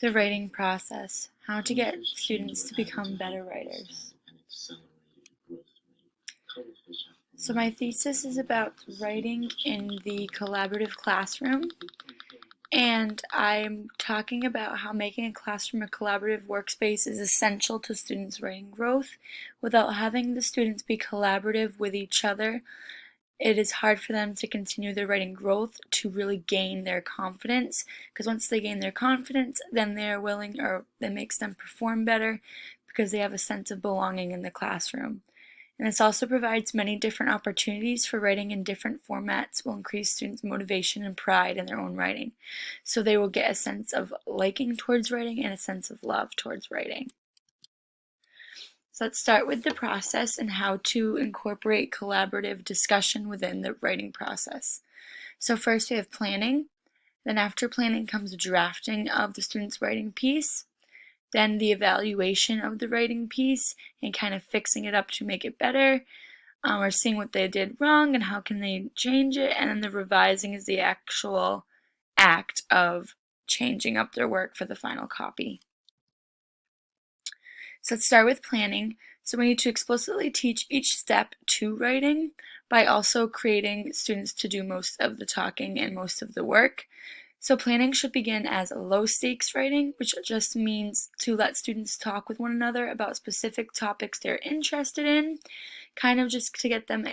The writing process, how to get students to become better writers. So my thesis is about writing in the collaborative classroom, and I'm talking about how making a classroom a collaborative workspace is essential to students' writing growth. Without having the students be collaborative with each other, it is hard for them to continue their writing growth to really gain their confidence, because once they gain their confidence, then they're willing, or that makes them perform better because they have a sense of belonging in the classroom. And this also provides many different opportunities for writing in different formats will increase students' motivation and pride in their own writing. So they will get a sense of liking towards writing and a sense of love towards writing. So let's start with the process and how to incorporate collaborative discussion within the writing process. So first we have planning. Then after planning comes drafting of the student's writing piece. Then the evaluation of the writing piece and kind of fixing it up to make it better, or seeing what they did wrong and how can they change it. And then the revising is the actual act of changing up their work for the final copy. So let's start with planning. So we need to explicitly teach each step to writing by also creating students to do most of the talking and most of the work. So planning should begin as low stakes writing, which just means to let students talk with one another about specific topics they're interested in, kind of just to get them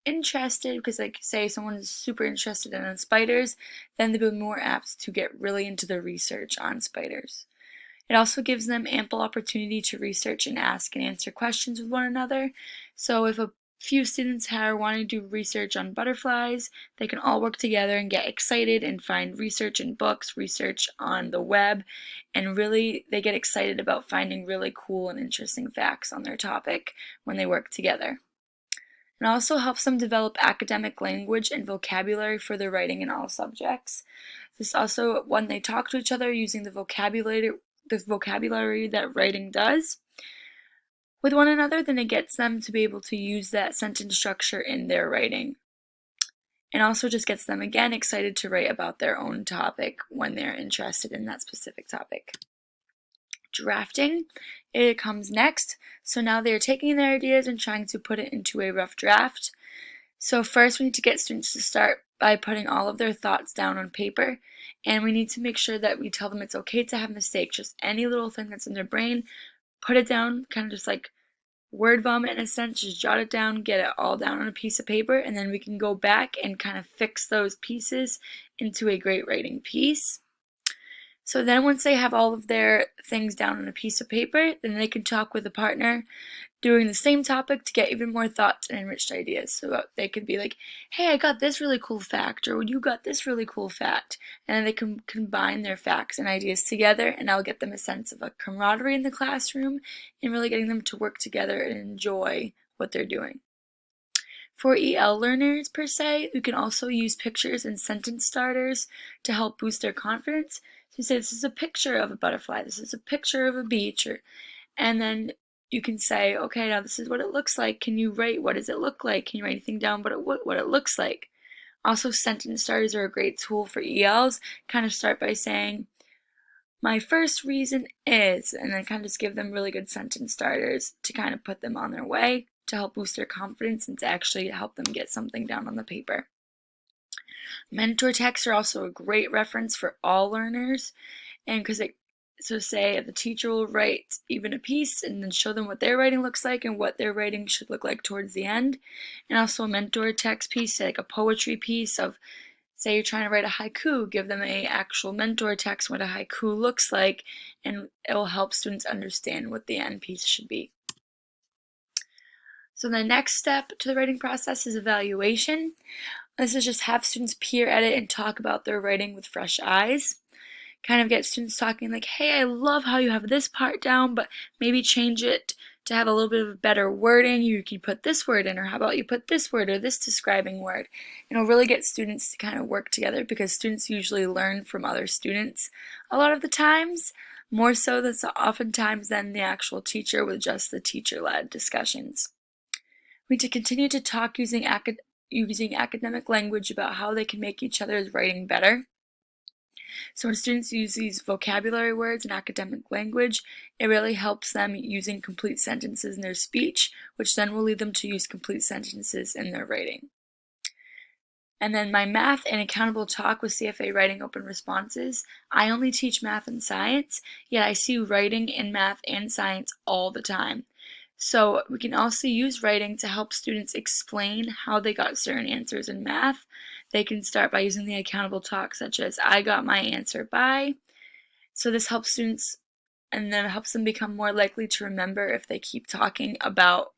interested, because like say someone is super interested in spiders, then they'll be more apt to get really into the research on spiders. It also gives them ample opportunity to research and ask and answer questions with one another. So if a few students are wanting to do research on butterflies, they can all work together and get excited and find research in books, research on the web, and really they get excited about finding really cool and interesting facts on their topic when they work together. It also helps them develop academic language and vocabulary for their writing in all subjects. This also, when they talk to each other using the vocabulary that writing does with one another, then it gets them to be able to use that sentence structure in their writing. And also just gets them again excited to write about their own topic when they're interested in that specific topic. Drafting, it comes next. So now they're taking their ideas and trying to put it into a rough draft. So first we need to get students to start by putting all of their thoughts down on paper, and we need to make sure that we tell them it's okay to have mistakes. Just any little thing that's in their brain, put it down, kind of just like word vomit in a sense, just jot it down, get it all down on a piece of paper, and then we can go back and kind of fix those pieces into a great writing piece. So then once they have all of their things down on a piece of paper, then they can talk with a partner doing the same topic to get even more thoughts and enriched ideas. So they could be like, hey, I got this really cool fact, or you got this really cool fact. And then they can combine their facts and ideas together, and that'll get them a sense of a camaraderie in the classroom and really getting them to work together and enjoy what they're doing. For EL learners per se, you can also use pictures and sentence starters to help boost their confidence. So you say, this is a picture of a butterfly, this is a picture of a beach, and then you can say, okay, now this is what it looks like. Can you write, what does it look like? Can you write anything down but what it looks like? Also, sentence starters are a great tool for ELs. Kind of start by saying, my first reason is, and then kind of just give them really good sentence starters to kind of put them on their way, to help boost their confidence and to actually help them get something down on the paper. Mentor texts are also a great reference for all learners, and because so say the teacher will write even a piece and then show them what their writing looks like and what their writing should look like towards the end. And also a mentor text piece, say like a poetry piece of, say you're trying to write a haiku, give them a actual mentor text what a haiku looks like, and it will help students understand what the end piece should be. So the next step to the writing process is evaluation. This is just have students peer edit and talk about their writing with fresh eyes. Kind of get students talking like, hey, I love how you have this part down, but maybe change it to have a little bit of better wording. You can put this word in, or how about you put this word or this describing word. And it'll really get students to kind of work together, because students usually learn from other students a lot of the times, more so than oftentimes than the actual teacher with just the teacher-led discussions. We need to continue to talk using academic language about how they can make each other's writing better. So when students use these vocabulary words in academic language, it really helps them using complete sentences in their speech, which then will lead them to use complete sentences in their writing. And then my math and accountable talk with CFA Writing Open Responses. I only teach math and science, yet I see writing in math and science all the time. So we can also use writing to help students explain how they got certain answers in math. They can start by using the accountable talk, such as I got my answer by. So this helps students, and then it helps them become more likely to remember if they keep talking about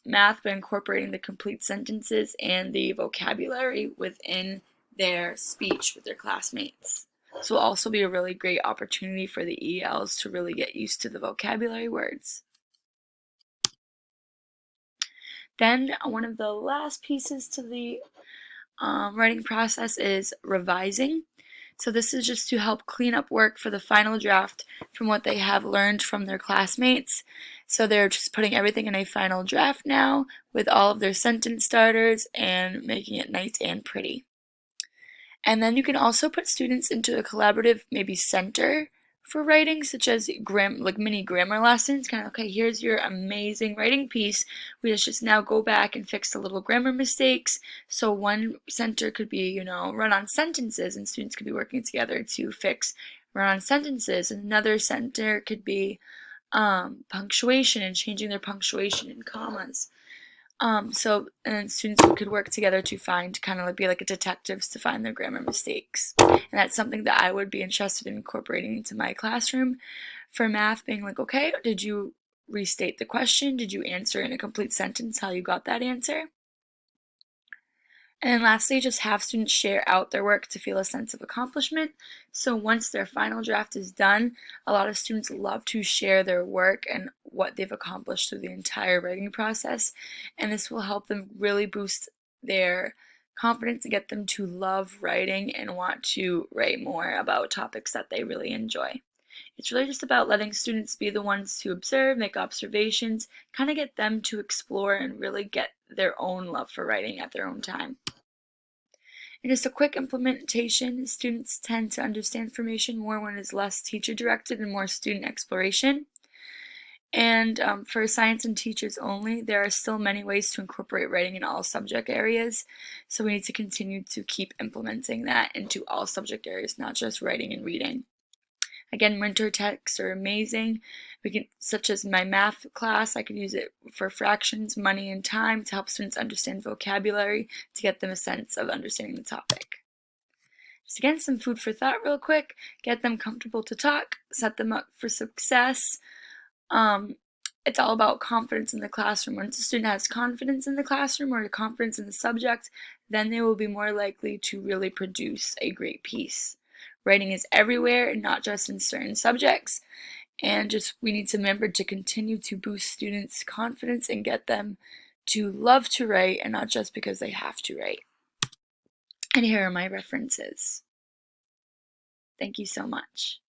math by incorporating the complete sentences and the vocabulary within their speech with their classmates. So it'll also be a really great opportunity for the ELs to really get used to the vocabulary words. Then one of the last pieces to the writing process is revising. So this is just to help clean up work for the final draft from what they have learned from their classmates. So they're just putting everything in a final draft now with all of their sentence starters and making it nice and pretty. And then you can also put students into a collaborative maybe center for writing, such as mini grammar lessons. Kind of, okay, here's your amazing writing piece. We just now go back and fix the little grammar mistakes. So one center could be, run-on sentences, and students could be working together to fix run-on sentences. And another center could be punctuation and changing their punctuation and commas. And students could work together to find, kind of be like a detectives to find their grammar mistakes. And that's something that I would be interested in incorporating into my classroom. For math, being like, okay, did you restate the question? Did you answer in a complete sentence how you got that answer? And then lastly, just have students share out their work to feel a sense of accomplishment. So once their final draft is done, a lot of students love to share their work and what they've accomplished through the entire writing process. And this will help them really boost their confidence and get them to love writing and want to write more about topics that they really enjoy. It's really just about letting students be the ones to observe, make observations, kind of get them to explore and really get their own love for writing at their own time. And just a quick implementation, students tend to understand information more when it is less teacher-directed and more student exploration. And for science and teachers only, there are still many ways to incorporate writing in all subject areas. So we need to continue to keep implementing that into all subject areas, not just writing and reading. Again, mentor texts are amazing. Such as my math class, I could use it for fractions, money, and time to help students understand vocabulary to get them a sense of understanding the topic. Just again, some food for thought real quick. Get them comfortable to talk, set them up for success. It's all about confidence in the classroom. Once a student has confidence in the classroom or confidence in the subject, then they will be more likely to really produce a great piece. Writing is everywhere and not just in certain subjects. And we need to remember to continue to boost students' confidence and get them to love to write and not just because they have to write. And here are my references. Thank you so much.